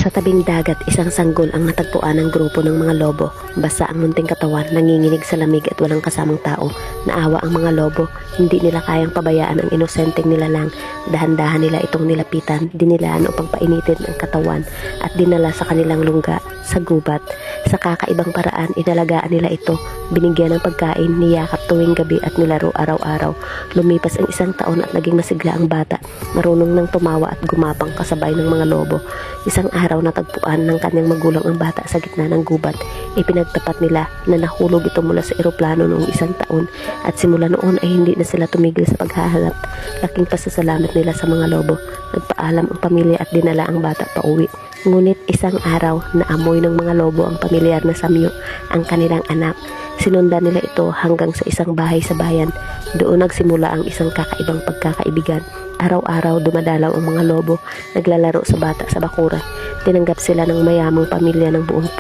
Sa tabing dagat, isang sanggol ang natagpuan ng grupo ng mga lobo. Basa ang munting katawan, nanginginig sa lamig at walang kasamang tao. Naawa ang mga lobo, hindi nila kayang pabayaan ang inosenteng nilalang. Dahan-dahan nila itong nilapitan, dinilaan upang painitin ang katawan at dinala sa kanilang lungga sa gubat. Sa kakaibang paraan, inalagaan nila ito, binigyan ng pagkain, niyakap tuwing gabi at nilaro araw-araw. Lumipas ang isang taon at naging masigla ang bata, marunong nang tumawa at gumapang kasabay ng mga lobo. Isang araw natagpuan ng kanyang magulang ang bata sa gitna ng gubat. Ipinagtapat nila na nahulog ito mula sa eroplano noong isang taon at simula noon ay hindi na sila tumigil sa paghahanap. Laking pasasalamat nila sa mga lobo. Nagpaalam ang pamilya at dinala ang bata pa uwi. Ngunit isang araw, naamoy ng mga lobo ang pamilyar na samyo, ang kanilang anak. Sinundan nila ito hanggang sa isang bahay sa bayan. Doon nagsimula ang isang kakaibang pagkakaibigan. Araw-araw dumadalaw ang mga lobo, naglalaro sa bata sa bakuran. Tinanggap sila ng mayamang pamilya ng buong puso.